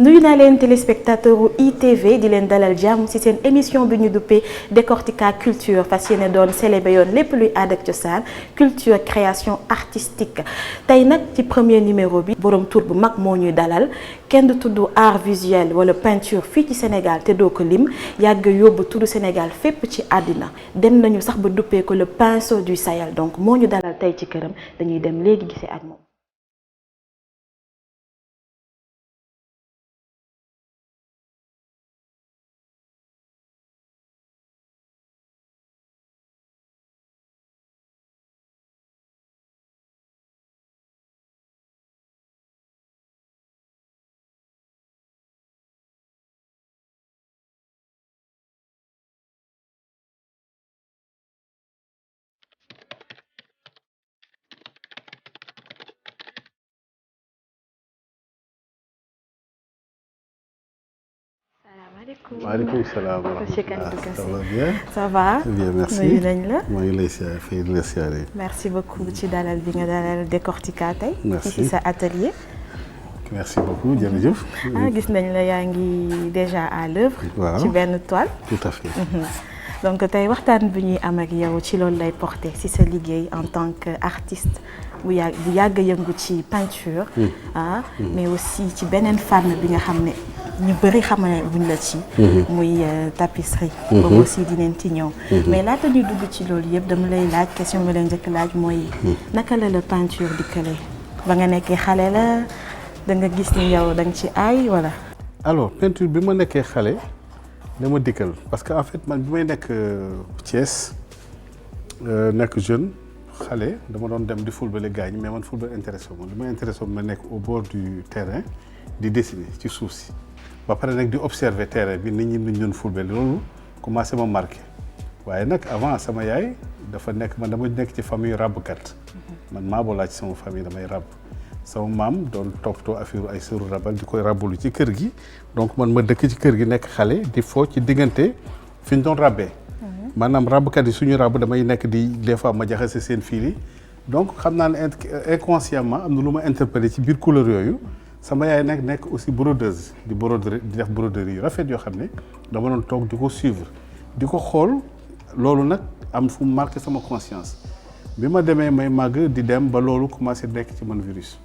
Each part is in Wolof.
nuyu naa leen téléspectateur ITV di leen dalal jàmm ci seen émission bi ñu duppee Décortica Culture fas yéene doon célébrer yoon lépp luy aada ak cosaan culture création artistique tey nag ci premier numéro bi borom tur bu mag moo ñuy dalal kenn du tudd art visuel wala peinture fii ci Sénégal te doo ko lim yàgg yóbbu tuddu Sénégal fépp ci àddina dem nañu sax ba duppee ko le pinceau du Sahel donc moo ñu dalal tey ci këram dañuy dem léegi gisee ak moom. maaleykum salaam wa rahmatulah. Ça va bien. Ça va. bien merci nuyu nañ la. maa ngi lay fay di la siyaare. merci beaucoup ci dalal bi nga dalal Décortica tey. merci ci sa atelier. merci beaucoup jërëjëf. gis nañ la yaa ngi déjà à l'œuvre. waaw ci benn toile. tout à fait. donc tey waxtaan bi ñuy am ak yow ci loolu lay porter ci sa liggéey en tant que artiste bu yàgg yëngu ci peinture. mais aussi ci beneen fànn bi nga xam ne ñu bëri xamane buñ la ci. muy tapisserie. boobu aussi dinañ ci ñëw. mais laata ñuy dugg ci loolu yëpp dama lay laaj question bi leen njëkk laaj mooy. naka la peinture dikkale ba nga nekkee xale la da nga gis ni yow da nga ci aay wala. alors peinture bi ma nekkee xale dama dikkal parce que en fait man bi may nekk Thiès nekk jeune xale dama doon dem di football gaañ mais man football intéressé wu ma li ma intéressé wu ma nekk au bord du terrain di dessiner ci suuf si ba pare nag di observer terrain bi nit ñi ñu doon football loolu commencé ma marqué waaye nag avant sama yaay dafa nekk man dama nekk ci famille ràbbkat man maa boo laaj sama famille damay ràbb sama maam doon toppatoo affaire ay sëru rabal di koy rabbalu ci kër gi donc man ma dëkk ci kër gi nekk xale di foo ci diggante fi ñu doon rabbee maanaam rabbkat yi suñu rabb damay nekk di des fois ma jaxase seen fil yi donc xam naa ne inconsciemment am na lu ma interpellé ci biir couleur yooyu sama yaay nekk aussi brodeuse di broderie di def broderie yu rafet yoo xam ne dama doon toog di ko suivre di ko xool loolu nag am fu mu marqué sama conscience bi ma demee may màgg di dem ba loolu commencé nekk ci man virus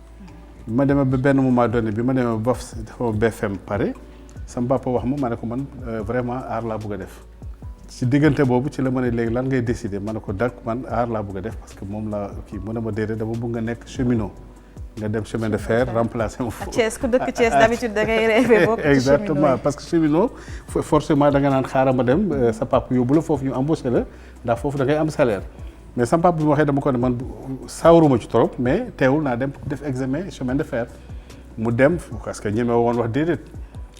bi ma demee ba benn moment donné bi ma demee ba dafa BFM pare sama papa wax ma ne ko man vraiment art laa bëgg a def ci diggante boobu ci la ma ne léegi lan ngay décider ma ne ko dak man art laa bëgg a def parce que moom laa kii mu ne ma déedéet dama bëgg nga nekk cheminot nga dem chemin de fer remplacer ma foofu. Thiès ku dëkk Thiès d'habitude da ngay rêver bokk ci exactement parce que cheminot forcément da nga naan xaaral ma dem sa papa yóbbu la foofu ñu embauché la ndax foofu da ngay am salaire mais sama papa bi ma waxee dama ko ne man sawaruma ci trop mais teewul naa dem def examen chemin de fer mu dem parce que ñeme woon wax déedéet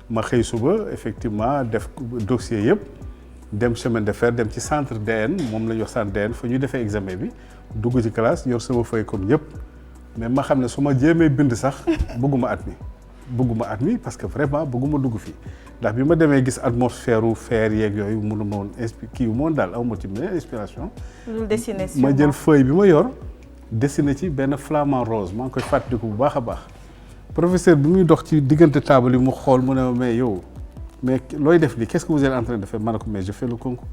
ma xëy suba effectivement def dossier yëpp dem chemin de fer dem ci centre DN moom la ñu wax centre DN fa ñu defee examen bi dugg ci classe yor sama feuille comme ñëpp mais ma xam ne su ma jéemee bind sax bëgguma admis parce que vraiment bëgguma dugg fii ndax bi ma demee gis atmosphère u fer yeeg yooyu mënu ma woon kii moom daal aw ma ci benn inspiration. ma jël feuille bi ma yor dessiné ci benn flamant rose maa ngi koy fàttaliku bu baax a baax professeur bi muy dox ci diggante table yi mu xool mu ne ma mais yow mais looy def lii qu'est-ce que vous êtes en train de faire ma ne ko mais je fais le concours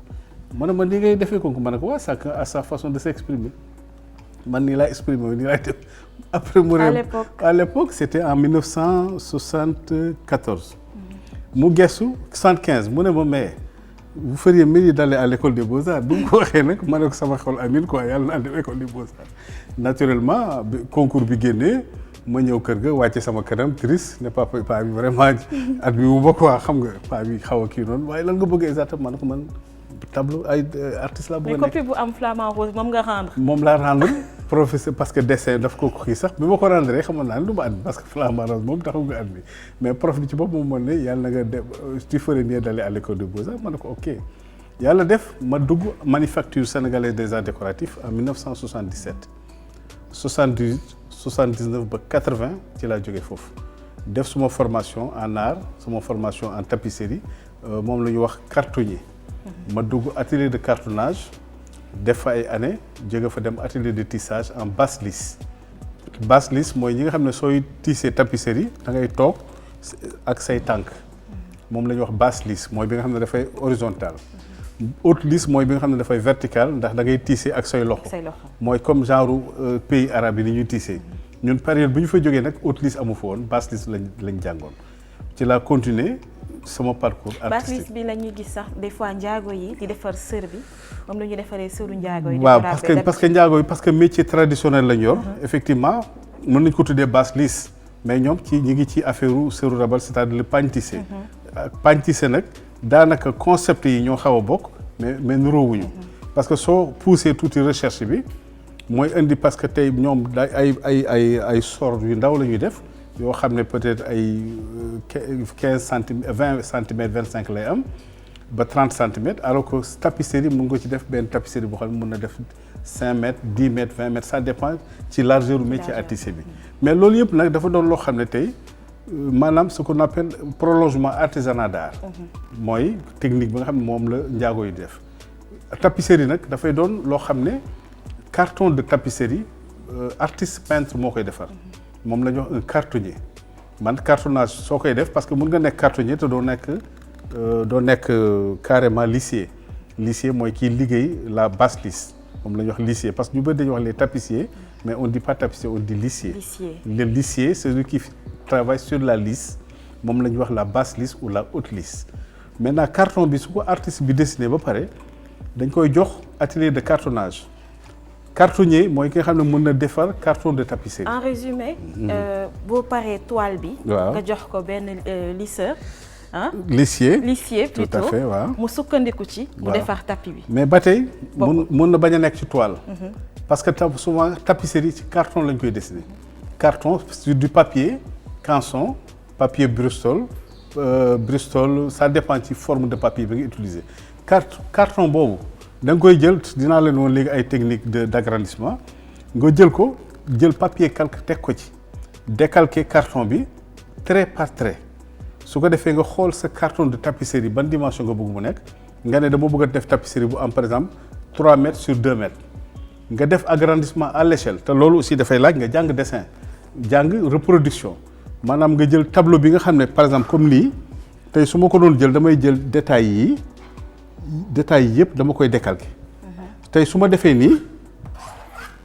ma ne ma nii ngay defee concours ma ne ko waa chacun a sa façon de s'exprimer man nii laa exprimé nii laa def après mu à l'époque c'était en 1974 mu gestu 75 mu ne ma mais vous feriez mieux d'aller à l'école des beaux-arts bu mu ko waxee nag ma ne ko sama xol amin quoi yàlla naa dem école des beaux-arts naturellement concours bi génnee ma ñëw kër ga wàcce sama kanam triste ne papa bi vraiment at bi mu bokk waa xam nga paa bi xaw a kii noonu waaye lan nga bëgg exactement ma ne ko man tableau ay artiste la bëgg a nekk. mais copie bu am flamant rose moom nga rendre. moom laa rendre professeur parce que dessin daf ko kii sax bi ma ko rendre xamoon naa ne du ma admis parce que flamant rose moom taxul nga admis mais prof bi ci bopp moom moo ne yàlla na nga dem tu ferais mieux d'aller à l'école des beaux-arts ma ne ko ok yàlla def ma dugg manufacture sénégalaise des arts décoratifs en 1977 78 79 ba 80 ci laa jógee foofu def suma formation en art suma formation en tapisserie moom la ñuy wax cartonnier. ma dugg atelier de cartonnage def fa ay années jóge fa dem atelier de tissage en basse lisse mooy ñi nga xam ne sooy tissé tapisserie da ngay toog ak say tànk moom la ñuy wax basse lisse mooy bi nga xam ne dafay horizontal haute lisse mooy bi nga xam ne dafay vertical ndax da ngay tisser ak say loxo mooy comme genre pays arabe yi ni ñuy tisser ñun période bi ñu fa jógee nag haute lisse amu fa woon basse lisse lañ jàngoon ci la continuer sama parcours artistique. basse lisse bi la ñuy gis sax des fois njaago yi di defar sër bi moom la ñuy defaree sëru njaago yi. waaw parce que njaago yi parce que métier traditionnel lañ yor. effectivement mën nañ ko tuddee basse lisse mais ñoom ñi ngi ci affaire sëru rabal c'est-à-dire le pagne tissé. pagne tissé nag daanaka concept yi ñoo xaw a bokk mais nuroowuñu parce que soo poussé tuuti recherche bi mooy indi parce que tey ñoom ay sor yu ndaw la ñuy def. yoo xam ne peut-être ay 15 centimètres 20 centimètres 25 lay am ba 30 centimètres alors que tapisserie mën nga ci def benn tapisserie boo xam ne mën na def 5 mètres 10 mètres 20 mètres ça dépend ci largeur du métier à tisser bi. mais loolu yëpp nag dafa doon loo xam ne tey maanaam ce qu'on appelle prolongement artisanat d'art. mooy technique bi nga xam ne moom la njaago yi def. tapisserie nag dafay doon loo xam ne carton de tapisserie artiste peintre moo koy defar. moom la ñuy wax un cartonnier man cartonnage soo koy def parce que mun nga nekk cartonnier te doo nekk carrément lissier mooy kiy liggéey la basse lisse moom la ñuy wax lissier parce que ñu bëri dañuy wax les tapissiers mais on dit pas tapissier on dit lissier. Le lissier c'est celui qui travaille sur la lisse moom la ñuy wax la basse lisse ou la haute lisse maintenant carton bi su ko artiste bi dessiné ba pare dañ koy jox atelier de cartonnage. cartonnier mooy ki nga xam ne mën na defar carton de tapisserie. en résumé. boo paree toile bi. waaw nga jox ko benn lisseur. lissier plutôt tout à fait waaw. mu sukkandiku ci. mu defar tapis bi. mais ba tey mën na bañ a nekk ci toile. parce que souvent tapisserie ci carton lañ koy dessiner. carton sur du papier canson papier Bristol ça dépend ci forme de papier bi nga utiliser carton boobu. da nga koy jël dinaa leen woon léegi ay technique d'agrandissement nga jël papier calque teg ko ci décalquer carton bi trait par trait su ko defee nga xool sa carton de tapisserie ban dimension nga bëgg mu nekk nga ne dama bëgg a def tapisserie bu am par exemple 3 mètres sur 2 mètres nga def agrandissement à l'échelle te loolu aussi dafay laaj nga jàng dessin jàng reproduction maanaam nga jël tableau bi nga xam ne par exemple comme lii tey su ma ko doon jël damay jël détails yëpp dama koy décalquer tey su ma defee nii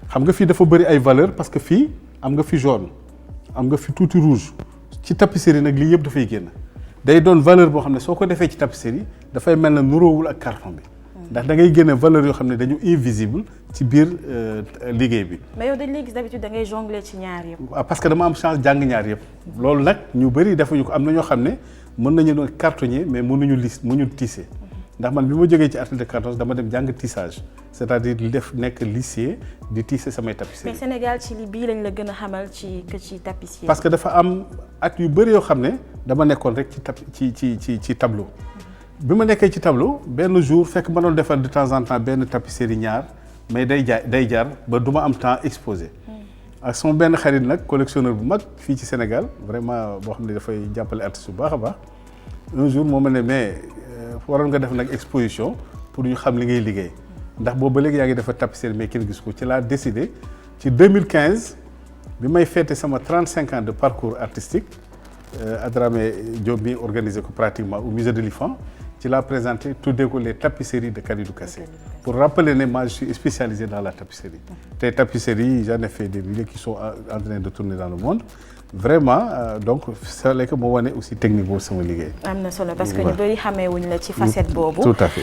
xam nga fii dafa bëri ay valeur parce que fii am nga fi jaune am nga fi tuuti rouge ci tapisserie nag lii yëpp dafay génn day doon valeur boo xam ne soo ko defee ci tapisserie dafay mel na nuroowul ak carton bi ndax da ngay génne valeur yoo xam ne dañu invisible ci biir liggéey bi. mais yow dañ lay gis d'habitude da ngay jongler ci ñaar yëpp. waaw parce que dama am chance jàng ñaar yëpp loolu nag ñu bëri defuñu ko am na ñoo xam ne mën nañu doon cartonnier mais mënuñu tisser. ndax man bi ma jógee ci atelier de cartonnage dama dem jàng tissage c'est-à-dire li def nekk lissier di tisser samay tapisserie. mais Sénégal ci li bii lañ la gën a xamal ci tapissier. parce que dafa am at yu bëri yoo xam ne dama nekkoon rek ci tableau. bi ma nekkee ci tableau benn jour fekk ma doon defar de temps en temps benn tapisserie ñaar mais day jar ba du ma am temps exposé. ak sama benn xarit nag collectionneur bu mag fii ci Sénégal vraiment boo xam ne dafay jàppale artiste bu baax a baax un jour moo ma ne mais. waroon nga def nag exposition pour ñu xam li ngay liggéey ndax boobu ba léegi yaa ngi defar tapisserie mais kenn gis ko ci laa décidé ci 2015 bi may fêté sama 35 ans de parcours artistique Adramé Diop mi organisé ko pratiquement au musée de l'IFAN ci laa présenté tuddee ko les tapisseries de Kalidou Kassé pour rappeler ne moi je suis spécialisé dans la tapisserie. Tey tapisseries j'en ai fait des milliers qui sont en train de tourner dans le monde. Vraiment donc c'est vrai que moo wane aussi technique boobu sama liggéey. am na solo parce que ñu bëri xamee wuñ la ci facette boobu. tout à fait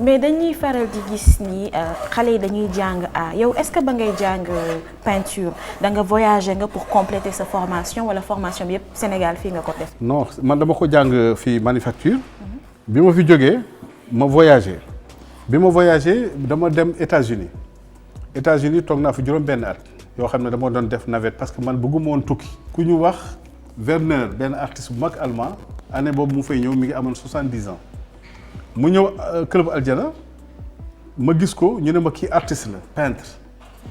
mais dañuy faral di gis ni xale yi dañuy jàng yow est-ce que ba ngay jàng peinture da nga voyager nga pour compléter sa formation wala formation bi yëpp Sénégal fii nga ko def. non man dama ko jàng fii manufacture. bi ma fi jógee ma voyager dama dem États-Unis toog naa fi juróom-benn at. yoo xam ne dama doon def navette parce que man bëgguma woon tukki ku ñu wax Werner benn artiste bu mag allemand année boobu mu fay ñëw mi ngi amoon 70 ans mu ñëw club Aljana ma gis ko ñu ne ma kii artiste la peintre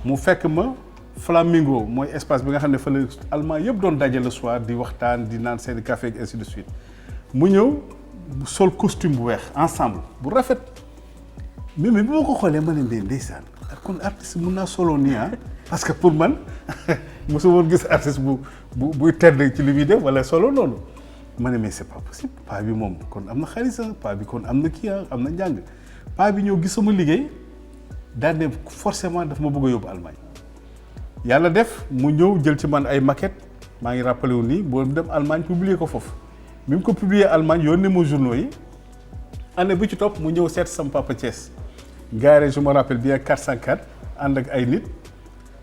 mu fekk ma Flamingo mooy espace bi nga xam ne fa la allemand yëpp doon daje le soir di waxtaan di naan seen café et ainsi de suite mu ñëw sol costume bu weex ensemble bu rafet mais bi ma ko xoolee ma ne ndee ndeysaan kon artiste mun naa solo nii parce que pour man mosuma woon gis artiste buy tedd ci li muy def wala solo noonu ma ne mais c'est pas possible paa bi moom kon am na xaalis paa bi kon am na kii am na njàng paa bi ñëw gis sama liggéey daal ne forcément daf ma bëgg a yóbbu Allemagne yàlla def mu ñëw jël ci man ay maquette maa ngi rappelé wu nii boo dem Allemagne publier ko foofu bi mu ko publier Allemagne yónnee ma journaux yi année bi ci topp mu ñëw seet sama papa Thiès garé je me rappelle bien 404 ànd ak ay nit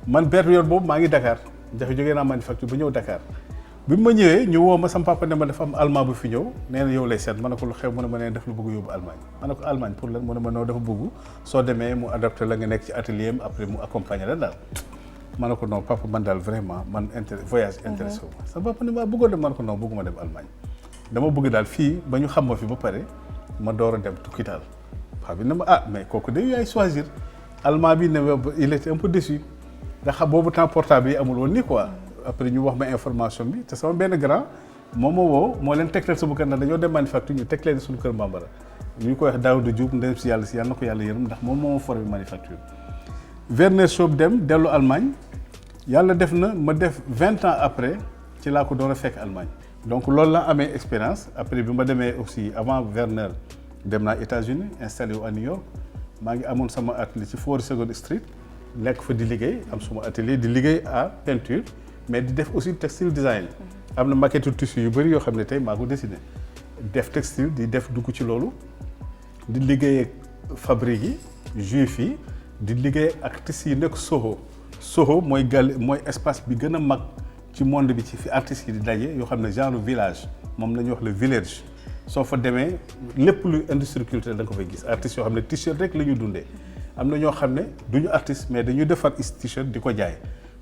man période boobu maa ngi Dakar jafe jógee naa manufacture ba ñëw Dakar bi ma ñëwee ñu woo ma sama papa ne ma dafa am allemand bu fi ñëw nee na yow lay seet ma ne ko lu xew mu ne ma nee daf la bëgg yóbbu Allemagne ma ne ko Allemagne pour lan mu ne ma noo dafa bëgg soo demee mu adapté la nga nekk ci atelier am après mu accompagner la daal ma ne ko non papa man daal vraiment man voyage intéressé wu ma sama papa ne ma bëggoon dem ma ne ko non bëgguma dem Allemagne dama bëgg daal fii ba ñu xam ma fi ba pare ma door a dem tukki daal papa bi ne ma ah mais kooku de yaay choisir allemand bi ne il était un peu déçu nga xam boobu temps portable yi amul woon nii quoi après ñu wax ma information bi te sama benn grand moo ma woo moo leen tegtal sama kër ndax dañoo dem manufacture ñu teg leen suñu kër Bambara ñu koy wax Daouda Diop ndem si yàlla na ko yàlla yërëm ndax moom moo ma formé manufacture Werner Schoop dem dellu Allemagne yàlla def na ma def 20 ans après ci laa ko doon a fekk Allemagne donc loolu la amee expérience après bi ma demee aussi avant Werner dem naa États-Unis installé wu à New York maa ngi amoon sama atelier ci 42nd Street nekk fa di liggéey am suma atelier di liggéey à peinture mais di def aussi textile design am na maquette tissu yu bëri yoo xam ne tey maa ko dessiné def textile di def dugg ci loolu di liggéey ak fabrique yi juif yi di liggéey ak tissu yi nekk Soho mooy mooy espace bi gën a mag ci monde bi ci fi artistes yi di daje yoo xam ne genre village moom la ñuy wax le village soo fa demee lépp luy industrie culturelle da nga ko fay gis artistes yoo xam ne t-shirt rek la ñu dundee am na ñoo xam ne du ñu artiste mais dañuy defar t-shirt di ko jaay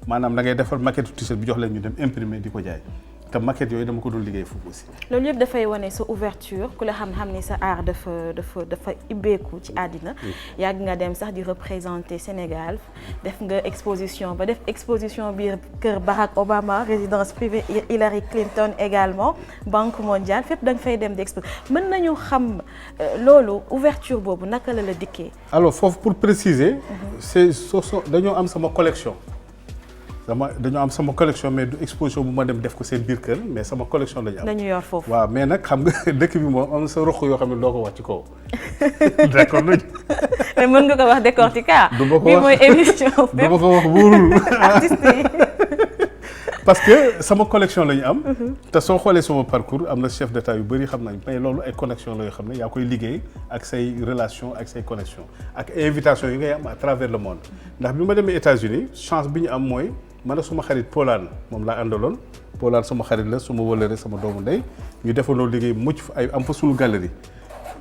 maanaam da ngay defar maquette t-shirt bi jox leen ñu dem imprimer di ko jaay te maquette yooyu dama ko doon liggéey foofu aussi. loolu yëpp dafay wane sa ouverture ku la xam-xam ni sa art dafa ibbeeku ci àddina. yàgg nga dem sax di représenter Sénégal def nga exposition ba def exposition biir kër Barack Obama résidence privée Hillary Clinton également Banque mondiale fépp da nga fay dem di expo mën nañu xam loolu ouverture boobu naka la dikkee. alors foofu pour préciser. c'est dañoo am sama collection. dañoo am sama collection mais du exposition bu ma dem def ko seen biir kër mais sama collection la ñu am. dañu yor foofu waaw mais nag xam nga dëkk bi moom am na sa roq yoo xam ne doo ko wax ci kaw. d'accord mais mën nga ko wax décortica. du ma ko wax bii mooy émission. du ma ko wax wóorul. artistes yi. parce que sama collection la ñu am. te soo xoolee sama parcours am na chef d'état yu bëri xam nañ mais loolu ay connexion la yoo xam ne yaa koy liggéey ak say relation ak say connexion ak invitation yi ngay am à travers le monde ndax bi ma demee États-Unis chance bi ñu am mooy. man ak suma xarit Polaan moom laa àndaloon Polaan suma xarit la suma wëlëre sama doomu ndey ñu defandoo liggéey mucc fa ay am fa suñu galerie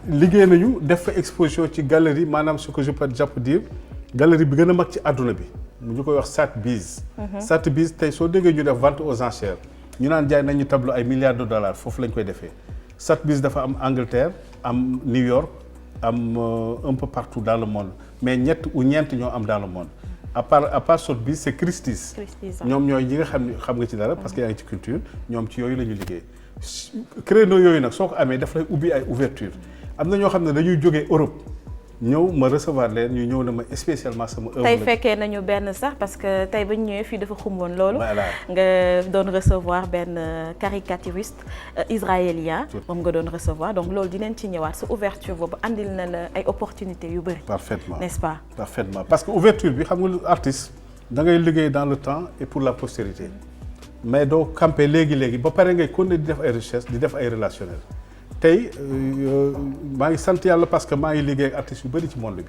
liggéey nañu def fa exposition ci galerie maanaam ce que je peux dire galerie bi gën a mag ci àdduna bi ñu koy wax Sotheby's. Sotheby's tey soo déggee ñu def vente aux enchères ñu naan jaay nañu tableau ay milliards de dollars foofu lañ koy defee Sotheby's dafa am Angleterre am New York am un peu partout dans le monde mais ñett ou ñeent ñoo am dans le monde. à part Sotheby's c'est Christie's ñoom ñooy ñi nga xam nga ci dara parce que yaa ngi ci culture ñoom ci yooyu la ñuy liggéey créneau yooyu nag soo ko amee daf lay ubbi ay ouverture am na ñoo xam ne dañuy jógee Europe ñëw ma recevoir leen ñu ñëw na ma spécialement sama œuvre tey fekkee nañu benn sax parce que tey ba ñu ñëwee fii dafa xumboon loolu nga doon recevoir benn caricaturiste israélien moom nga doon recevoir donc loolu dinañ ci ñëwaat sa ouverture boobu andil na la ay opportunités yu bëri parfaitement n'est-ce pas parfaitement parce que ouverture bi xam nga artiste da ngay liggéey dans le temps et pour la postérité mais doo camper léegi ba pare ngay continuer di def ay recherche di def ay relationnel tey maa ngi sant yàlla parce que maa ngi liggéey ak artistes yu bëri ci monde bi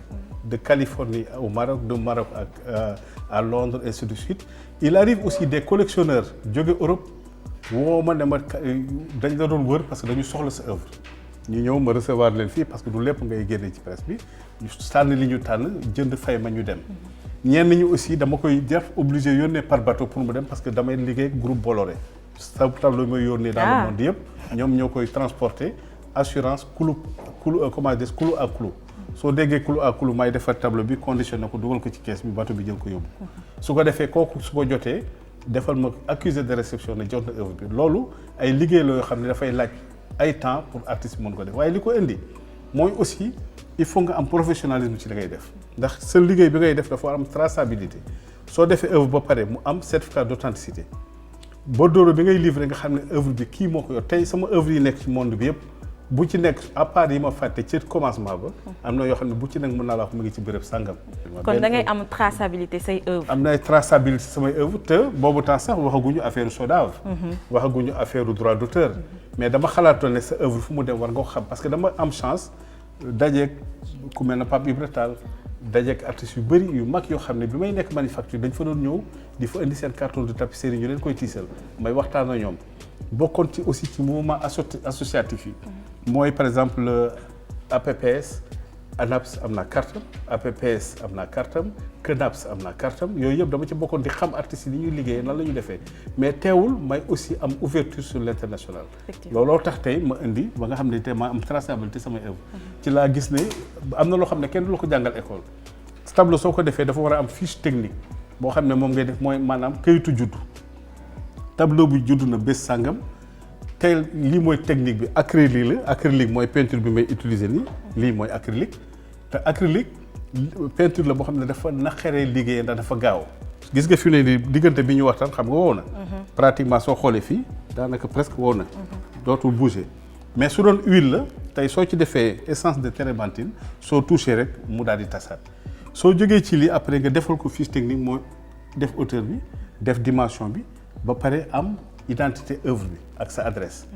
de Californie au Maroc de Maroc à Londres et ainsi de suite il arrive aussi des collectionneurs jóge Europe woo ma ne ma dañ la doon wër parce que dañu soxla sa œuvre ñu ñëw ma recevoir leen fii parce que du lépp ngay génne ci presse bi ñu tànn li ñu tànn jënd fay ma ñu dem ñenn ñi aussi dama koy def obligé yónnee par bateau pour mu dem parce que damay liggéey groupe Bolloré sa tableau mooy yónnee dans le monde yëpp ñoom ñoo koy transporter assurance clou à clou soo déggee clou à clou may defar tableau bi conditionné ko dugal ko ci kees bi bateau bi jël ko yóbbu su ko defee kooku su ko jotee defal ma accusé de réception ne jot na œuvre bi loolu ay liggéey la yoo xam ne dafay laaj ay temps pour artiste mën ko def waaye li ko indi mooy aussi il faut nga am professionnalisme ci li ngay def ndax sa liggéey bi ngay def dafa am traçabilité soo defee œuvre ba pare mu am certificat d'authenticité bordereau bi ngay livrer nga xam ne œuvre bi kii moo ko yor tey sama œuvre yi nekk ci monde bi yëpp bu ci nekk à part yi ma fàtte ci commencement ba am na yoo xam ne bu ci nekk mën naa la wax mu ngi ci béréb sàngam. kon da ngay am traçabilité say œuvre. am na ay traçabilité samay œuvre te boobu temps sax waxaguñu affaire SODAV. waxaguñu affaire droit d'auteur. mais dama xalaatoon ne sa œuvre fu mu dem war nga ko xam parce que dama am chance dajeeg ku mel ne Pape Ibra Tall dajeeg artistes yu bëri yu mag yoo xam ne bi may nekk manufacture dañ fa doon ñëw di fa indi seen carton de tapisserie ñu leen koy tiisal may waxtaan ak ñoom bokkoon ci aussi ci mouvement associatif yi. mooy par exemple APPS ANAPS am naa cartam APPS am naa cartam CNAPS am naa cartam yooyu yëpp dama ci bokkoon di xam artistes yi ni ñuy liggéeyee nan la ñu defee mais teewul may aussi am ouverture sur l'international. looloo tax tey ma indi ba nga xam ne tey ma am traçabilité samay œuvre ci laa gis ne am na loo xam ne kenn du la ko jàngal école tableau soo ko defee dafa war a am fiche technique boo xam ne moom ngay def mooy maanaam kayitu juddu tableau bi juddu na bés sàngam tey lii mooy technique bi acrylique mooy peinture bi may utiliser nii lii mooy acrylique te acrylique peinture la boo xam ne dafa naqaree liggéeyee ndax dafa gaaw gis nga fi ne ni diggante bi ñu waxtaan xam nga wow na pratiquement soo xoolee fii daanaka presque wow na dootul bouger mais su doon huile la tey soo ci defee essence de térébenthine soo touché rek mu daal di tasaat soo jógee ci lii après nga defal ko fiche technique moo def hauteur bi def dimension bi ba pare am identité œuvre bi ak sa adresse.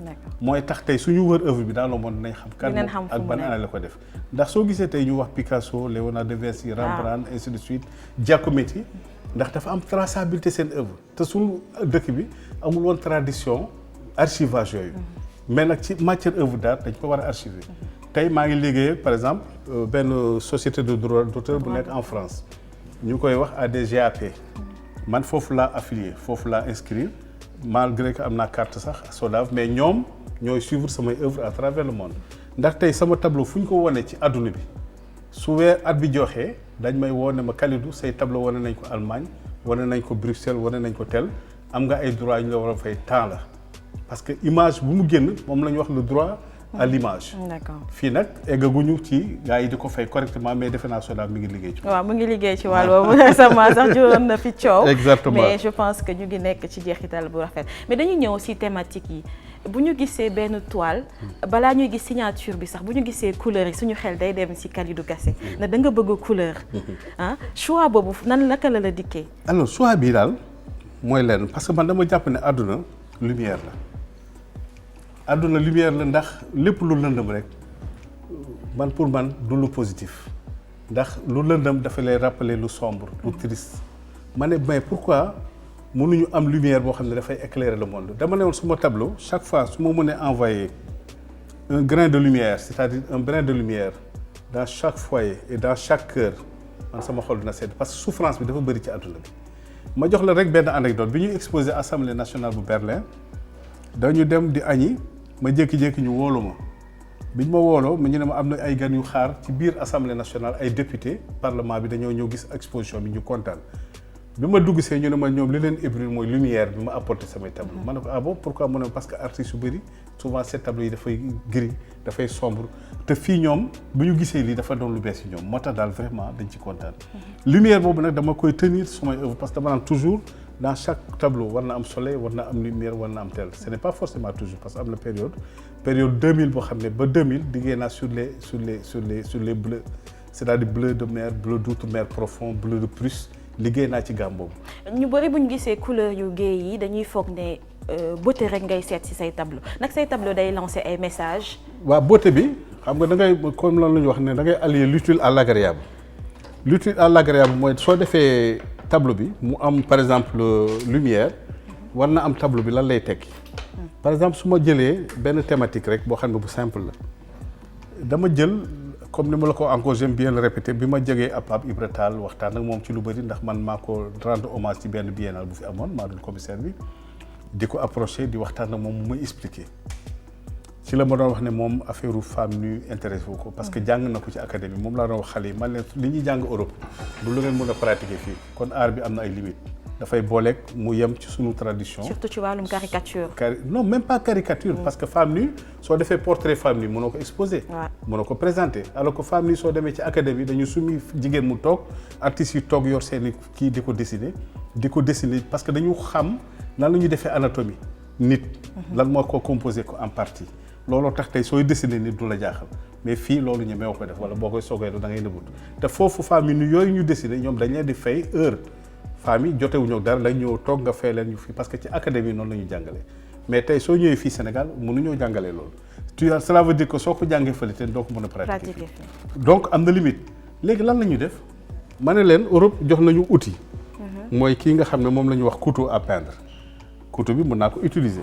mooy tax tey suñu wër œuvre bi dans le monde dinañ xam kan ak ban année la ko def ndax soo gisee tey ñu wax Picasso Léonard de Vinci Rembrandt ainsi de suite Giacometti ndax dafa am traçabilité seen œuvre te suñu dëkk bi amul woon tradition archivage yooyu mais nag ci matière œuvre d'art dañ ko war a archiver tey maa ngi liggéey par exemple benn société de droit d'auteur bu nekk en France ñu koy wax ADGAP man foofu laa affilié foofu laa inscrire malgré que am naa carte sax SODAV mais ñoom ñooy suivre samay œuvre à travers le monde ndax tey sama tableau fu ñu ko wane ci adduna bi su weer at bi joxee dañ may woo ne ma Kalidou say tableau wane nañ ko Allemagne wane nañ ko Bruxelles wane nañ ko tel am nga ay droit yu ñu la war a fay temps la parce que image bu mu génn moom la ñu wax le droit à l'image. D'accord. fii nag eggaguñu ci gars yi di ko fay correctement mais defe naa SODAV mi ngi liggéey ci. waaw mu ngi liggéey ci wàll boobu récemment sax juróom na fi coow. exactement mais je pense que ñu ngi nekk ci jeexital bu rafet mais dañuy ñëw ci thématique yi bu ñu gisee benn toile balaa ñuy gis signature bi sax bu ñu gisee couleur yi suñu xel day dem ci Kalidou Kassé na da nga bëgg couleur ah choix boobu nan naka la dikkee. alors choix bii daal mooy lenn parce que man dama jàpp ne àdduna lumière la. àdduna lumière la ndax lépp lu lëndëm rek man pour man du lu positif ndax lu lëndëm dafa lay rappeler lu sombre lu triste ma ne mais pourquoi mënuñu am lumière boo xam ne dafay éclairer le monde dama ne woon suma tableau chaque fois su ma mënee envoyer un grain de lumière c'est-à-dire un brin de lumière dans chaque foyer et dans chaque cœur man sama xol dina sedd parce que souffrance bi dafa bëri ci àdduna bi ma jox la rek benn anecdote bi ñuy exposé Assemblée nationale bu Berlin dañu dem di añi ma jékki-jékki ñu woolu ma biñ ma wooloo ma ñu ne ma am na ay gan yu xaar ci biir assemblée nationale ay député parlement bi dañoo ñëw gis exposition bi ñu kontaan bi ma dugg see ñu ne ma ñoom li leen éblouir mooy lumière bi ma apporté samay tableau ma ne ko ah bon pourquoi mu ne parce que artistes yu bëri souvent ces tableaux yi dafay gris dafay sombre te fii ñoom bu ñu gisee lii dafa doon lu bees yi ñoom moo tax daal vraiment dañ ci kontaan lumière boobu nag dama koy tenir sumay œuvre parce que dama naan toujours dans chaque tableau war na am soleil war na am lumière war na am tel ce n'est pas forcément toujours parce que am na période 2000 boo xam ne ba 2000 liggéey naa sur les bleus c'est-à-dire bleu de mer bleu d'outre-mer profond bleu de Prusse liggéey naa ci gamme boobu. ñu bëri bu ñu gisee couleur yu gai yi dañuy foog ne beauté rek ngay seet ci say tableau nag say tableau day lancer ay messages. waaw beauté bi xam nga da ngay comme lan la ñu wax ne da ngay allier l'utile à l'agréable l'utile à l'agréable mooy soo defee tableau bi mu am par exemple lumière war na am tableau bi lan lay tekki par exemple su ma jëlee benn thématique rek boo xam ne bu simple la dama jël comme ni ma la ko encore j'aime bien le répéter bi ma jegee ab Pape Ibra Tall waxtaan ak moom ci lu bëri ndax man maa ko rendre hommage ci benn biennale bu fi amoon maa doon commissaire bi di ko approché di waxtaan ak moom mu may expliquer ci la ma doon wax ne moom affaire u femme nue intéressé wu ko parce que jàng na ko ci académie moom laa doon wax xale yi man leen li ñuy jàng Europe du lu ngeen mën a pratiquer fii kon art bi am na ay limites dafay booleeg mu yem ci sunu tradition. surtout ci wàllum caricature. non même pas caricature. parce que femme nue soo defee portrait femme nue mënoo ko exposer. mënoo ko présenter alors que femme nue soo demee ci académie dañu sumi jigéen mu toog artistes yi toog yor seeni kii di ko dessiner parce que dañu xam nan la ñuy defee anatomie nit lan moo ko composé ko en partie looloo tax tey sooy dessiner nit du la jaaxal mais fii loolu ñu meew ko def wala boo koy soogee da ngay nëbbut te foofu famille yooyu ñu dessiner ñoom dañ leen di fay heure famille jotewuñu dara lañ ñëw toog nga fay leen ñu fii parce que ci académie noonu la ñu jàngalee mais tey soo ñëwee fii Sénégal mënuñoo jàngalee loolu cela veut dire que soo ko jàngee fële te doo ko mën a pratiquer donc am na limite léegi lan la ñuy def ma ne leen Europe jox nañu outil mooy kii nga xam ne moom la ñuy wax couteau à peindre couteau bi mën naa ko utiliser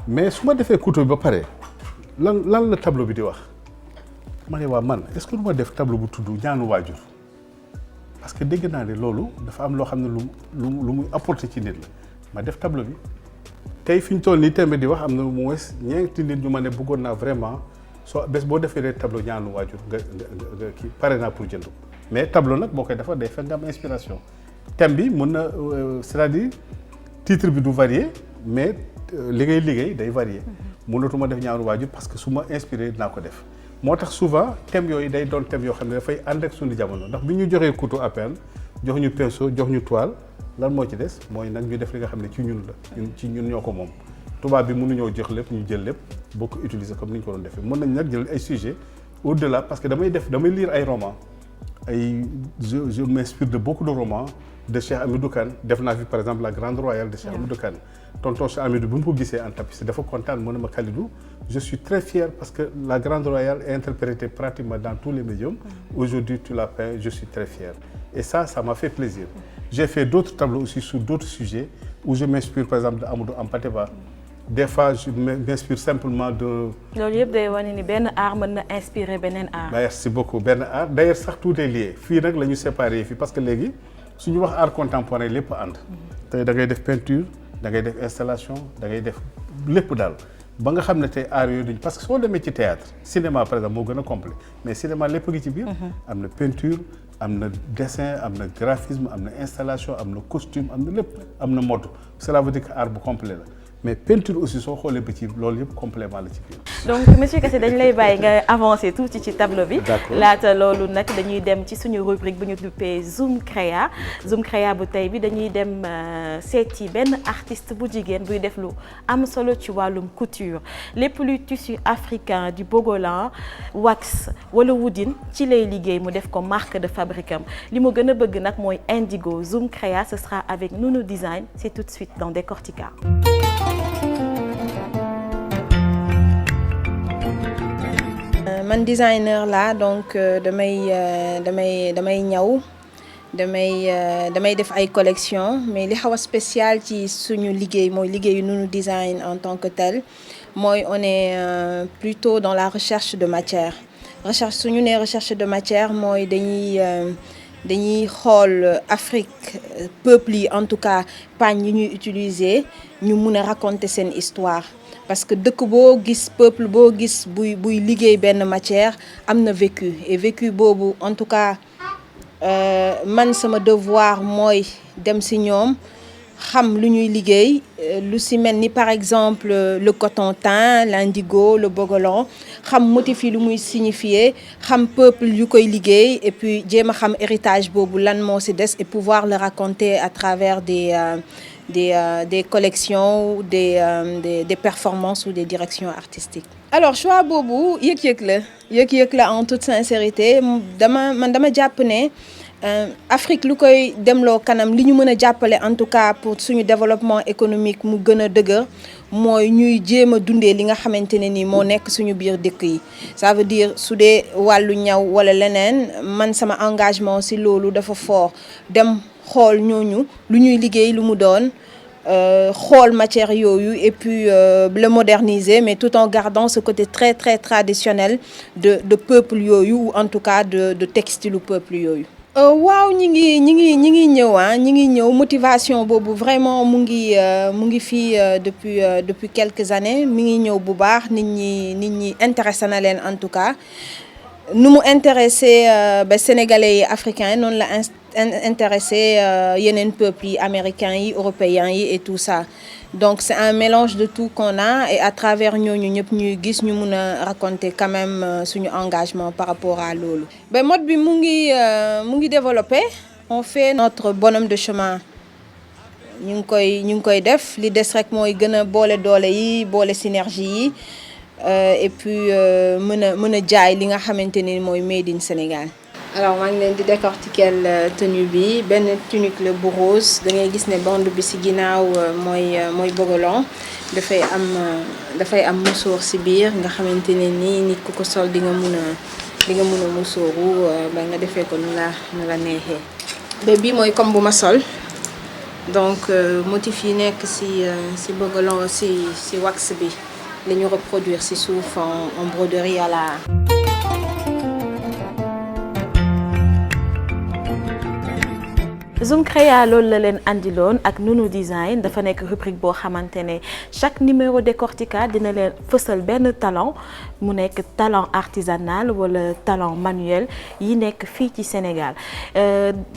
mais su ma defee couteau bi ba pare lan la tableau bi di wax ma ne waa man est-ce que du ma def tableau bu tudd ñaanu waajur parce que dégg naa ne loolu dafa am loo xam ne lu muy apporter ci nit la ma def tableau bi tey fi ñu toll nii tembe di wax am na mu wees ñeenti nit ñu ma ne bëggoon naa vraiment soo bés boo defee rek tableau ñaanu waajur nga kii pare naa pour jënd ko mais tableau nag boo koy defar day fekk nga am inspiration thème bi mën na c'est-à-dire titre bi du varié mais li ngay liggéey day varié mënatuma def ñaanu waajur parce que su ma inspiré dinaa ko def moo tax souvent thème yooyu day doon thème yoo xam ne dafay ànd ak suñu jamono ndax bi ñu joxee couteau à peindre jox ñu pinceau jox ñu toile lan moo ci des mooy nag ñu def li nga xam ne ci ñun la ci ñun ñoo ko moom tubaab bi mënuñoo jox lépp ñu jël lépp boo ko utiliser comme ni ñu ko doon defee mën nañ nag jël ay sujets au-delà parce que damay lire ay romans je m'inspire de beaucoup de romans de Cheikh Hamidou Kane def naa fi par exemple la Grande Royale de Cheikh Hamidou Kane tonton Cheikh Hamidou bi mu ko gisee en tapisserie dafa kontaan mu ne ma Khalidou je suis très fier parce que la Grande Royale est interprétée pratiquement dans tous les médiums aujourd'hui tu l'as peint je suis très fier et ça m'a fait plaisir j'ai fait d'autres tableaux aussi sur d'autres sujets où je m'inspire par exemple de Amadou Hampâté Bâ des fois je m'inspire simplement de. loolu yëpp day wane ni benn art mën na inspirer beneen art. merci beaucoup benn art d'ailleurs sax tout est lié fii nag la ñu séparé fii parce que léegi suñu wax art contemporain lépp ànd. tey da ngay def peinture da ngay def installation da ngay def lépp daal ba nga xam ne tey art yooyu duñ parce que soo demee ci théâtre cinéma par exemple moo gën a complet mais cinéma lépp ngi ci biir. am na peinture am na dessin am na graphisme am na installation am na costume am na lépp am na mode cela veut dire que art bu complet la. mais peinture aussi soo xoolee ba ci loolu yëpp complément la ci biir. donc monsieur Kassé dañ lay bàyyi nga avancer tuuti ci tableau bi. laata loolu nag dañuy dem ci suñu rubrique bu ñu duppee Zoom Créa. Zoom Créa bu tey bi dañuy dem seeti benn artiste bu jigéen buy def lu am solo ci wàllum couture lépp luy tissu africain du bogolan wax wala wudin ci lay liggéey mu def ko marque de fabrique am li mu gën a bëgg nag mooy indigo. Zoom Créa ce sera avec Nounou Design c'est tout de suite dans Décortica. man designer la donc damay ñaw damay def ay collection mais li xaw a spécial ci suñu liggéey mooy liggéeyu Nounou Design en tant que tel mooy on est plutôt dans la recherche de matière suñu nee recherche de matière mooy dañuy xool Afrique peuple yi en tout cas pagne yi ñuy utiliser ñu mun a raconter seen histoire parce que dëkk boo gis peuple boo gis buy liggéey benn matière am na vécu et vécu boobu en tout cas man sama devoir mooy dem ci ñoom xam lu ñuy liggéey lu ci mel ni par exemple le coton-tain l'indigo le bogolan xam motif yi lu muy signifier xam peuple yu koy liggéey et puis jéem a xam héritage boobu lan moo ci des et pouvoir le raconter à travers des collections ou des performances ou des directions artistiques. alors choix boobu yëg-yëg la en toute sincérité dama jàpp ne Afrique lu koy demloo kanam li ñu mën a jàppale en tout cas pour suñu développement économique mu gën a dëgër mooy ñuy jéem a dundee li nga xamante ne ni moo nekk suñu biir dëkk yi ça veut dire su dee wàllu ñaw wala leneen man sama engagement ci loolu dafa fort dem xool ñooñu lu ñuy liggéey lu mu doon xool matière yooyu et puis le moderniser mais tout en gardant ce côté très très traditionnel de peuple yooyu ou en tout cas de textile peuple yooyu. waaw ñi ngi ñëw motivation boobu vraiment mu ngi fii depuis quelques années mi ngi ñëw bu baax nit ñi intéressé na leen en tout cas nu mu intéressé ba sénégalais yi africains noonu la intéressé yeneen peuples yi américains yi européens yi et tout ça donc c'est un mélange de tout qu'on a et à travers ñooñu ñëpp ñuy gis ñu mun a raconter quand même suñu engagement par rapport à loolu. ba mode bi mu ngi développé on fait notre bonhomme de chemin ñu ngi koy def li des rek mooy gën a boole doole yi boole synergie yi et puis mën a jaay li nga xamante ni mooy made in Sénégal. alors maa ngi leen di décortiquer tenue bi benn tunique la bu rose da ngay gis ne bande bi ci ginnaaw mooy bogolon dafay am musóor ci biir nga xamante ne nii nit ku ko sol di nga mun a musóoru ba nga defee ko nu la neexee. ba bii mooy comme bu ma sol donc motif yi nekk ci bogolon ci wax bi la ñu reproduire ci suuf en broderie à la. Zoom Créa loolu la leen andiloon ak Nounou Design dafa nekk rubrique boo xamante ne chaque numéro décortica dina leen fësal benn talent mu nekk talent artisanal wala talent manuel yi nekk fii ci Sénégal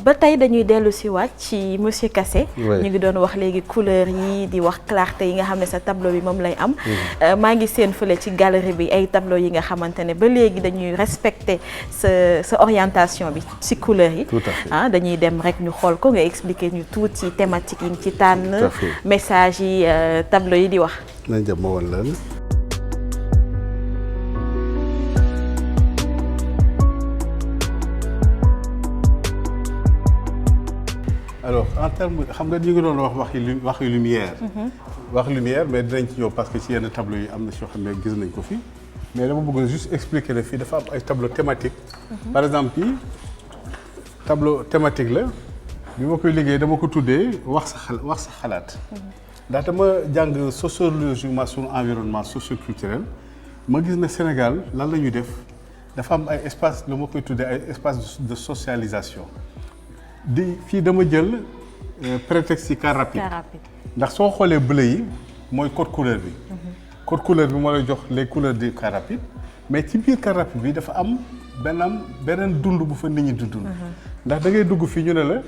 ba tey dañuy dellu si waat ci monsieur Kassé. ñu ngi doon wax léegi couleur yi di wax clarté yi nga xam ne sa tableau bi moom lay am. maa ngi seen fële ci galerie bi ay tableau yi nga xamante ne ba léegi dañuy respecter sa orientation bi ci couleur yi. Dañuy dem rek ñu xool ko nga expliquer ñu tuuti thématique yi ci tànn message yi tableau yi di wax. nañ jëm ma woon leen. alors en terme xam nga ñu ngi doon wax waxi lumière. wax lumière mais dinañ ci ñëw parce que ci yenn tableau yi am na soo xam ne gis nañ ko fi mais dama bëgg juste expliquer ne fii dafa am ay tableau thématique. par exemple fii tableau thématique la. bi ma koy liggéey dama ko tuddee wax sa xalaat ndax dama jàng sociologiquement sur environnement socioculturel ma gis ne Sénégal lan la ñuy def dafa am ay espace lu ma koy tuddee ay espace de socialisation fii dama jël prétexte ci car rapide ndax soo xoolee bleu yi mooy code couleur bi code couleur bi moo lay jox les couleurs du car rapide mais ci biir car rapide bi dafa am beneen dund bu fa nit ñi dund ndax da ngay dugg fii ñu ne la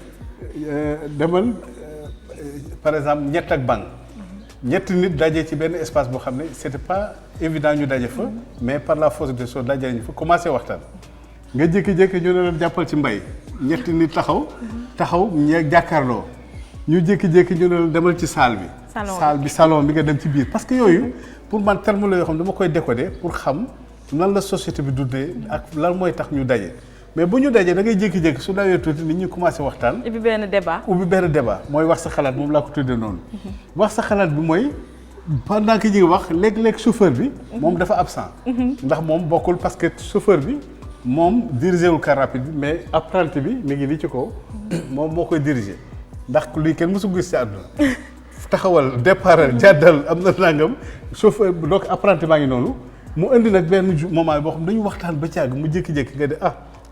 demal par exemple ñett ak banc ñetti nit daje ci benn espace boo xam ne c'était pas évident ñu daje fa mais par la force des choses daje nañu fa commencé waxtaan nga jékki-jékki ñu ne leen jàppal ci mbay ñetti nit taxaw jàkkaarloo ñu jékki-jékki ñu ne leen demal ci salle bi salon bi nga dem ci biir parce que yooyu pour man terme la yoo xam dama koy décoder pour xam nan la société bi dundee ak lan mooy tax ñu daje mais bu ñu dajee da ngay jékki-jékki su dawee tuuti nit ñi commencé waxtaan. ubbi benn débat mooy wax sa xalaat moom laa ko tuddee noonu. wax sa xalaat bi mooy pendant que ñu ngi wax léeg-léeg chauffeur bi. moom dafa absent. ndax moom bokkul parce que chauffeur bi moom dirigé wul car rapide bi mais apprenti bi mi ngi nii ci kaw. moom moo koy dirigé ndax lii kenn mësu gis ci àdduna. taxawal départ jàddal am na nangam chauffeur bi donc apprenti baa ngi noonu mu indi nag benn moment boo xam dañu waxtaan ba caag mu jékki-jékki nga de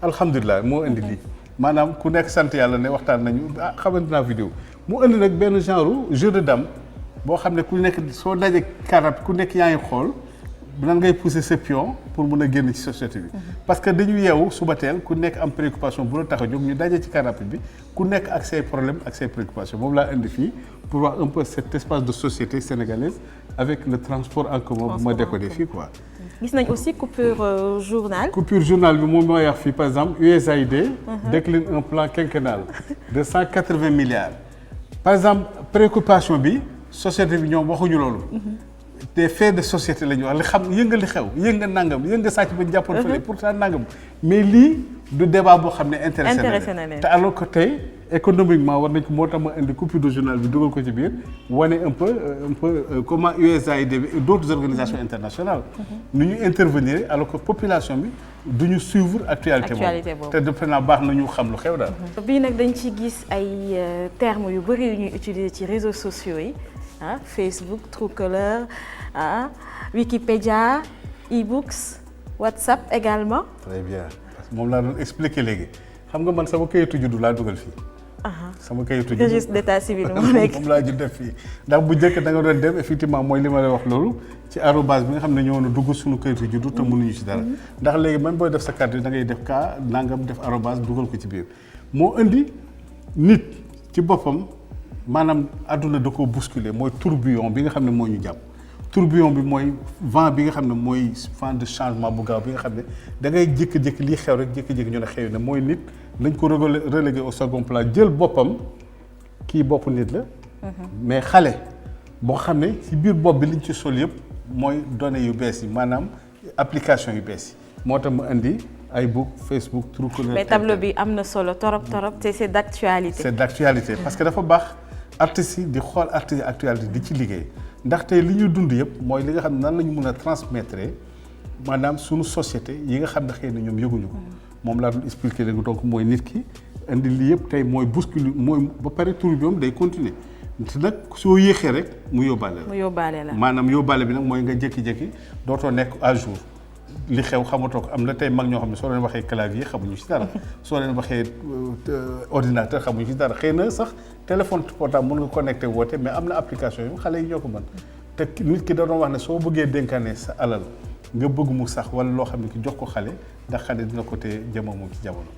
alhamdulilah moo indi lii maanaam ku nekk sant yàlla ne waxtaan nañu xamante naa vidéo mu indi nag benn genre jeu de dame boo xam ne ku nekk soo dajee karab ku nekk yaa ngi xool nan ngay pousser sa pion pour mun a génn ci société bi. parce que dañu yeewu suba teel ku nekk am préoccupation bu la tax a jóg ñu daje ci karab bi ku nekk ak say problèmes ak say préoccupations moom laa indi fii pour voir un peu cet espace de société sénégalaise avec le transport en commun bu ma décoder fii quoi. gis nañ aussi coupure journal. coupure journal bi moom mooy wax fii par exemple USAID. décline un plan quinquennal de 180 milliards. par exemple préoccupation bi société bi ñoom waxuñu loolu. des faits de société la ñu wax li xam yënga li xew yënga nangam yënga sàcc ba jàppoon fële pourtant nangam mais lii du débat boo xam ne intéressé na leen te alors que tey économiquement war nañ ko moo tax ma indi coupure de journal bi dugal ko ci biir wane un peu comment USAID et d'autres organisations internationales nu ñu intervenir alors que population bi du ñu suivre actualité boobu te defe naa baax na ñu xam lu xew daal. bii nag dañ ci gis ay termes yu bëri yu ñuy utiliser ci réseaux sociaux yi Facebook Truecaller Wikipédia e-books WhatsApp également. très bien parce que moom laa doon expliquer léegi xam nga man sama kayitu juddu laa dugal fii. sama kayitu juddu registre d'état civil moo nekk moom laa judd def fii ndax bu njëkk da nga doon dem effectivement mooy li ma lay wax loolu ci arobase bi nga xam ne ñoo na dugg suñu kayitu juddu te mënuñu ci dara ndax léegi même booy def sa carte da ngay def ka nangam def arobase dugal ko ci biir moo indi nit ci boppam maanaam àdduna da koo bousculer mooy tourbillon bi nga xam ne moo ñu jàpp tourbillon bi mooy vent bi nga xam ne mooy vent de changement bu gaaw bi nga xam ne da ngay jékki-jékki lii xew rek jékki-jékki ñu ne xew na mooy nit dañ ko relégué au second plan jël boppam kii bopp nit la mais xale boo xam ne ci biir bopp bi liñ ci sol yëpp mooy données yu bees yi maanaam application yu bees yi moo tax mu indi iBook Facebook Truecaller. mais tableau bi am na solo torop te c'est d'actualité. c'est d'actualité parce que dafa baax artistes yi di xool artistes yi actualité di ci liggéey ndaxte li ñu dund yëpp mooy li nga xam ne nan la ñu mën a transmettre maanaam suñu société yi nga xam ne xëy na ñoom yëguñu ko moom laa doon expliquer léegi donc mooy nit ki indi lii yëpp tey mooy bouscule mooy ba pare tour bi moom day continuer te nag soo yéexee rek mu yóbbaale la. maanaam yóbbaale bi nag mooy nga jékki-jékki dootoo nekk à jour li xew xamatoo ko am na tey mag ñoo xam ne soo leen waxee clavier xamuñu ci dara soo leen waxee ordinateur xamuñu ci dara xëy na sax téléphone portable mën nga connecté woote mais am na application yu xale yi ñoo ko mën te nit ki da doon wax ne soo bëggee dénkaane sa alal nga bëgg mu sax wala loo xam ne ki jox ko xale ndax xale dina ko téye jëmam ci jamono.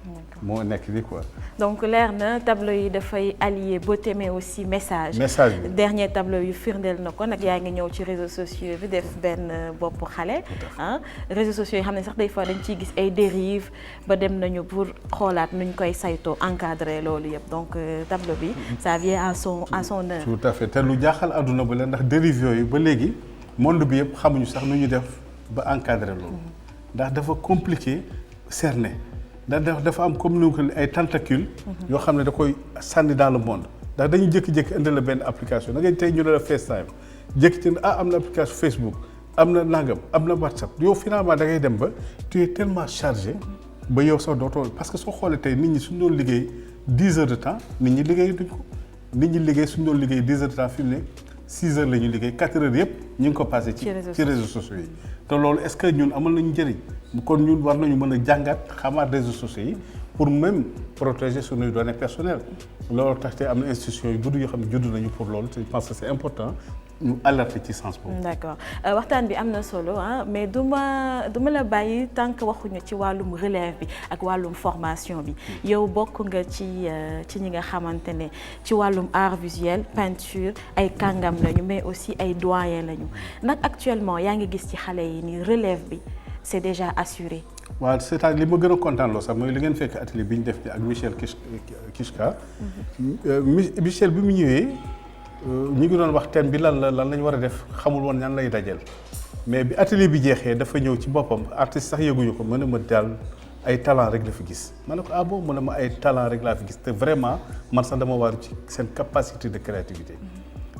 moo nekk ni quoi. donc leer na tableau yi dafay allier beauté mais aussi message. bi dernier tableau yu firndeel na ko nag yaa ngi ñëw ci réseaux sociaux bi def benn bopp xale. réseaux sociaux yi xam ne sax des fois dañ ciy gis ay dérives ba dem nañu pour xoolaat nuñ koy saytoo encadrer loolu yëpp donc tableau bi ça vient à son heure. tout à fait te lu jaaxal àdduna ba la ndax dérives yooyu ba léegi monde bi yëpp xamuñu sax nu ñu def ba encadrer loolu. ndax dafa compliqué cerner ndax dafa am comme ni ko ay tentacules yoo xam ne da koy sànni dans le monde ndax dañu jékki-jékki indi la benn application da ngay tey ñu ne la FaceTime jékki am na application Facebook am na nangam am na WhatsApp yow finalement da ngay dem ba tu es tellement chargé ba yow sax dootoo parce que soo xoolee tey nit ñi suñu doon liggéey 10 heures de temps nit ñi liggéey duñ ko nit ñi liggéey suñu doon liggéey 10 heures de temps fi mu ne 6 heures la ñuy liggéey 4 heures yëpp ñu ngi ko passé ci réseaux sociaux yi te loolu est-ce que ñun amal nañu njëriñ kon ñun war nañu mën a jàngat xamaat réseaux sociaux yi pour même protéger suñuy données personnelles loolu tax te am na institution yu gudd yoo xam ne judd nañu pour loolu te je pense que c'est important ñu alerter ci sens boobu. d'accord waxtaan bi am na solo mais du ma la bàyyi tant que waxuñu ci wàllum relève bi ak wàllum formation bi yow bokk nga ci ñi nga xamante ne ci wàllum art visuel peinture ay kàngam lañu mais aussi ay doyen lañu nag actuellement yaa ngi gis ci xale yi ni relève bi c'est déjà assuré. waaw c'est-à-dire li ma gën a kontaan loo sax mooy li ngeen fekk atelier bi ñu def ak Michel Kichka. Michel bi mu ñëwee. ñu ngi doon wax thème bi lan lañ war a def xamul woon ñan lay dajal mais bi atelier bi jeexee dafa ñëw ci boppam artiste sax yëguñu ko mën na ma daal ay talent rek la fi gis ma ne ko ah bon mën na ma ay talent rek laa fi gis te vraiment man sax dama war ci seen capacité de créativité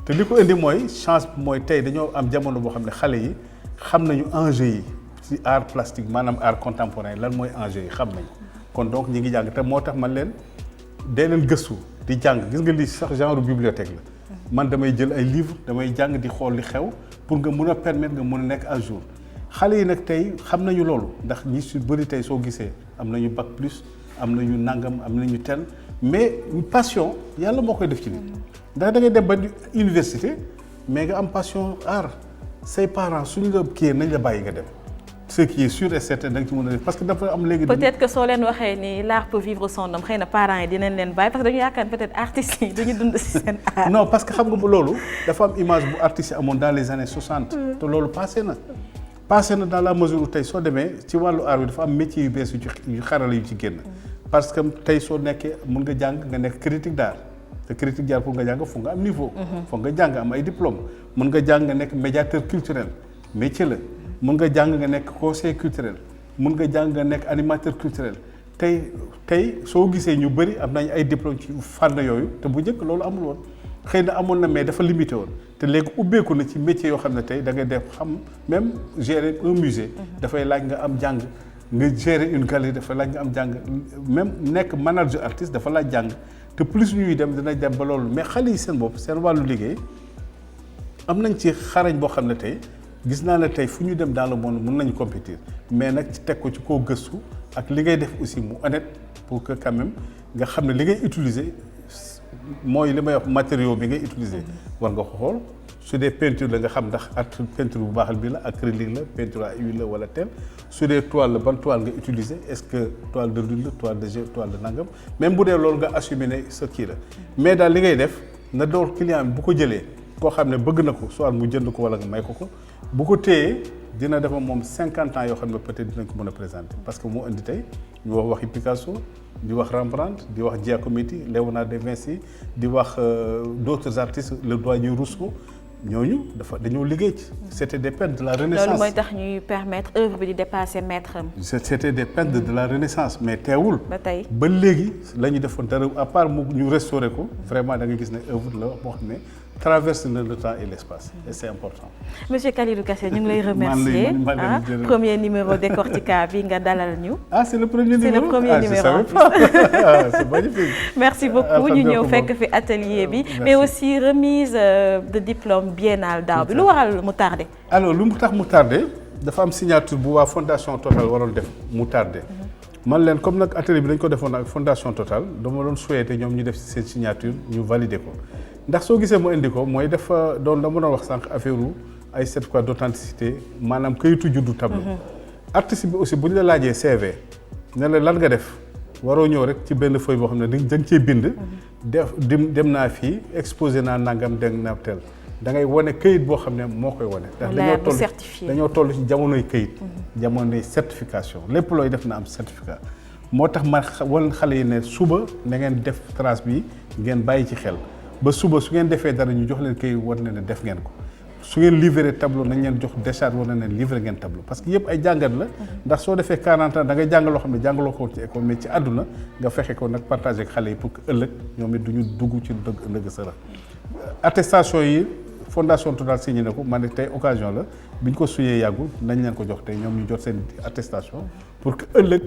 te li ko indi mooy chance bi mooy tey dañoo am jamono boo xam ne xale yi xam nañu enjeu yi ci art plastique maanaam art contemporain lan mooy enjeu yi xam nañ kon donc ñi ngi jàng te moo tax man leen dee leen gëstu di jàng gis nga lii sax genre bibliothèque la man damay jël ay livres damay jàng di xool li xew pour nga mun a permettre nga mun a nekk à jour xale yi nag tey xam nañu loolu ndax ñi su bëri tey soo gisee am nañu bac plus am nañu nangam am nañu tel mais passion yàlla moo koy def ci nit ndax da ngay dem ba université mais nga am passion art say parents suñu la kii nañ la bàyyi nga dem ce qui est sûr et certain da nga ci mën a def parce que dafa am léegi. peut-être que soo leen waxee ni l'art peut vivre son nom xëy na parents yi dinañ leen bàyyi parce que dañu yaakaar peut-être artistes yi dañu dund ci seen art. non parce que xam nga bu loolu dafa am image bu artistes yi amoon dans les années 60. te loolu passé na dans la mesure où tey soo demee ci wàllu art bi dafa am métier yu bees yu xarala yu ci génn. parce que tey soo nekkee mun nga jàng nga nekk critique d'art te critique d'art pour nga jàng foog nga am niveau. foog nga jàng am ay diplôme mun nga jàng nga nekk médiateur culturel métier la. mun nga jàng nga nekk conseiller culturel mun nga jàng nga nekk animateur culturel tey soo gisee ñu bëri am nañ ay diplôme ci fànn yooyu te bu njëkk loolu amul woon xëy na amoon na mais dafa limité woon te léegi ubbeeku na ci métier yoo xam ne tey da ngay def xam même gérer un musée dafay laaj nga am jàng nga gérer une galerie dafa laaj nga am jàng même nekk manager artiste dafa laaj jàng te plus ñuy dem dinañ dem ba loolu mais xale yi seen bopp seen wàllu liggéey am nañ ci xarañ boo xam ne tey gis naa ne tey fu ñu dem dans le monde mën nañu compétir mais nag ci teg ko ci koo gëstu ak li ngay def aussi mu honnête pour que quand même nga xam ne li ngay utiliser mooy li may wax matériaux bi ngay utiliser war nga ko xool su dee peinture la nga xam ndax ak peinture bu baaxal bi la acrylique la peinture à huile la wala tel su dee toile la ban toile nga utiliser est-ce que toile de l'huile la toile de jet toile de nangam même bu dee loolu nga assumer ne sa kii la mais daal li ngay def na door client bi bu ko jëlee koo xam ne bëgg na ko soit mu jënd ko wala nga may ko bu ko téyee dina def moom 50 ans yoo xam ne peut-être dinañ ko mën a présenter parce que moo indi tey ñu wax waxi Picasso di wax Rembrandt di wax Giacometti Léonard de Vinci di wax d'autres artistes le doyen Rousseau ñooñu dañoo liggéey ci. C'était des peintres de la Renaissance. loolu mooy tax ñuy permettre œuvre bi di dépasser maître am. C'était des peintres de la Renaissance mais teewul. ba tey ba léegi la ñu defoon dara à part mu ñu restaurer ko vraiment da nga gis ne œuvre la boo xam ne traverse le temps et l'espace et c'est important. Monsieur Khalilou Kassé ñu ngi lay remercier premier numéro Décortica bi nga dalal ñu. C'est le premier numéro. C'est le premier numéro. C'est magnifique. Merci beaucoup ñu ñëw fekk fi atelier bi mais aussi remise de diplôme biennale daaw bi lu waral mu tardé. Alors lu mu tax mu tardé dafa am signature bu waa Fondation Total waroon def mu tardé. man leen comme nag atelier bi dañ ko defoon ak Fondation Total dama doon souhaité ñoom ñu def ci seen signature ñu valider ko ndax soo gisee mu indi ko mooy dafa dama doon wax sànq affaire ay certificat d'authenticité maanaam kayitu juddu tableau. artiste bi aussi bu ñu la laajee CV ne la lan nga def waroo ñëw rek ci benn feuille boo xam ne da nga cee bind. dem naa fii exposé naa nangam dégg naa tel da ngay wane kayit boo xam ne moo koy wane. ndax dañoo toll ci jamonoy kayit. jamonoy certification lépp looy def na am certificat. moo tax ma wan xale yi ne suba na ngeen def trace bi ngeen bàyyi ci xel ba suba su ngeen defee dara ñu jox leen kayit war na ne def ngeen ko. su ngeen livré tableau nañ leen jox décharge war na ne livré ngeen tableau parce que yëpp ay jàngat la. ndax soo defee 40 ans da ngay jàng loo xam ne jàngaloo ko ci école mais ci àdduna nga fexe ko nag partagé ak xale yi pour que ëllëg ñoom it du ñu dugg ci ndëgg sërëx attestation yi. Fondation Total signé na ko man ne tey occasion la bi ñu ko suyee yàggul nañ leen ko jox tey ñoom ñu jot seen attestation pour que ëllëg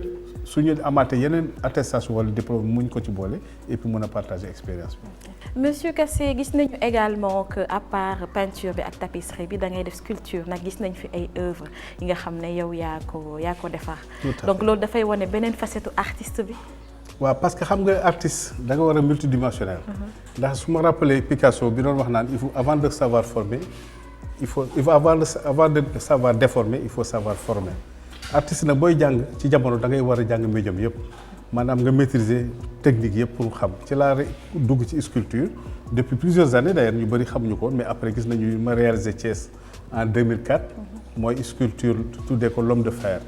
suñu amaatee yeneen attestation wala diplôme muñ ko ci boole et puis mën a partager expérience bi. Monsieur Kassé gis nañu également que à part peinture bi ak tapisserie bi da ngay def sculpture nag gis nañ fi ay œuvres yi nga xam ne yow yaa ko defar. donc loolu dafay wane beneen facette artiste bi. waaw parce que xam nga artiste da nga war a multidimensionnel. ndax su ma rappelé Picasso bi doon wax naan il faut avant de savoir former il faut avant de savoir déformer il faut savoir former. artiste nag booy jàng ci jamono da ngay war a jàng médium yëpp maanaam nga maîtriser technique yëpp pour xam ci laa dugg ci sculpture depuis plusieurs années d'ailleurs ñu bëri xamuñu ko mais après gis nañu ma réalisé Thiès en 2004. mooy sculpture tuddee ko l'homme de fer.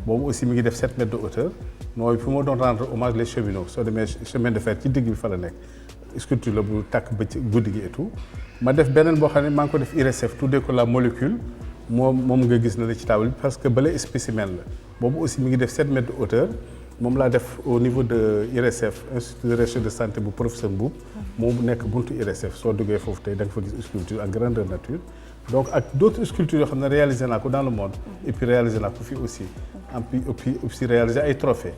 boobu aussi mi ngi def 7 mètres de hauteur. mooy fi ma doon rendre hommage les cheminots soo demee chemin de fer ci digg bi fa la nekk sculpture la bu tàkk ba ci guddi gi et tout ma def beneen boo xam ne maa ngi ko def IRESSEF tuddee ko la molécule moom nga gis na la ci table bi parce que bële spécimen la boobu aussi mi ngi def 7 mètres de hauteur moom laa def au niveau de IRESSEF institut de recherche de santé bu professeur Mboup moom nekk buntu IRESSEF soo duggee foofu tey da nga fa gis sculpture en grandeur nature donc ak d'autres sculptures yoo xam ne réalisé naa ko dans le monde et puis réalisé naa ko fii aussi et puis aussi réalisé ay trophées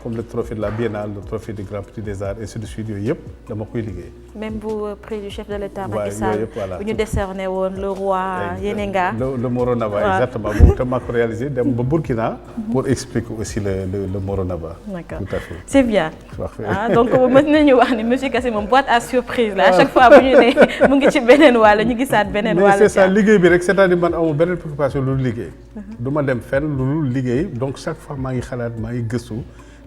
comme le trophée de la Biennale le trophée du Grand Prix des Arts et ainsi de suite yooyu yëpp dama koy liggéey. même bu prix du chef de l'État Macky Sall bu ñu décerné woon le roi Yenenga. le Moronaba exactement boobu tam maa ko réalisé dem ba Burkina pour expliquer aussi le Moronaba. D'accord tout à fait c'est bien. donc mën nañu wax ni monsieur Kassé moom boîte à surprise la à chaque fois bu ñu ne mu ngi ci beneen wàll ñu gisaat beneen wàll. mais c'est ça liggéey bi rek c'est-à-dire man amul beneen préoccupation lu liggéey. du ma dem fenn lu liggéey donc chaque fois maa ngi xalaat maa ngi gëstu.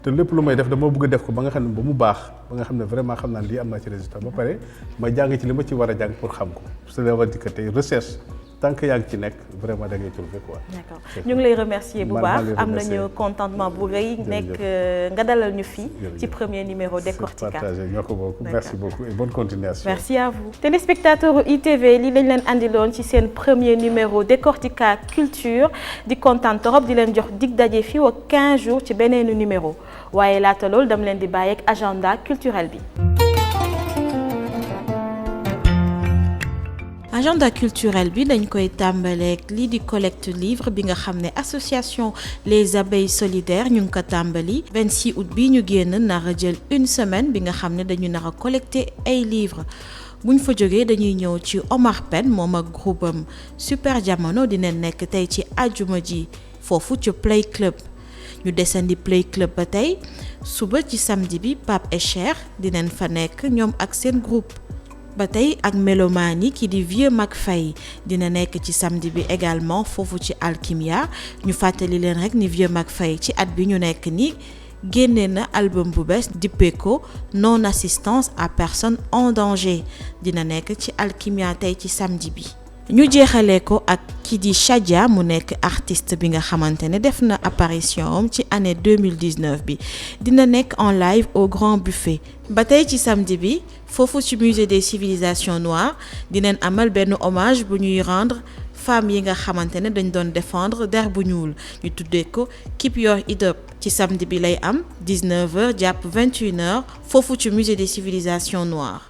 te lépp lu may def dama bëgg a def ko ba nga xam ne ba mu baax ba nga xam ne vraiment xam naa lii am naa ci résultat ba pare ma jàng ci li ma ci war a jàng pour xam ko cela veut dire que tey recherche tant que yaa ngi ci nekk vraiment da ngay trouver quoi. d'accord ñu ngi lay remercier bu baax am nañu contentement bu rëy nekk nga dalal ñu fii ci premier numéro Décortica. partagé ñoo ko bokk merci beaucoup et bonne continuation. merci à vous. téléspectateurs ITV lii lañ leen andiloon ci seen premier numéro Décortica culture di kontaan trop di leen jox dig daje fii ak 15 jours ci beneenu numéro waaye laata loolu dama leen di bàyyi ak agenda culturel bi. agenda culturel bi dañ koy tàmbaleek lii di collecte livre bi nga xam ne association les abeilles solidaires ñu ngi ko tàmbali 26 août bi ñu génn nar a jël une semaine bi nga xam ne dañu nar a collecter ay livres buñ fa jógee dañuy ñëw ci Omar Pène moom ak groupe am Super Jamono dina nekk tey ci àjjuma ji foofu ci Play Club ñu desandi Play Club ba tey suba ci samedi bi Pape et Cheikh dinañ fa nekk ñoom ak seen groupe. ba tey ak mélomanie ki di Vieux Mac Faye dina nekk ci samedi bi également foofu ci Alkimia ñu fàttali leen rek ni Vieux Mac Faye ci at bi ñu nekk ni génne na album bu bees dippee ko non assistance à personne en danger dina nekk ci Alkimia tey ci samedi bi ñu jeexalee ko ak ki di Chadia mu nekk artiste bi nga xamante ne def na apparition am ci année 2019 bi dina nekk en live au Grand Buffet ba tey ci samedi bi foofu ci musée des civilisations noires dinañ amal benn hommage bu ñuy rendre femmes yi nga xamante ne dañ doon défendre der bu ñuul ñu tuddee ko Keep Your Head Up ci samedi bi lay am 19h jàpp 21h foofu ci musée des civilisations noires.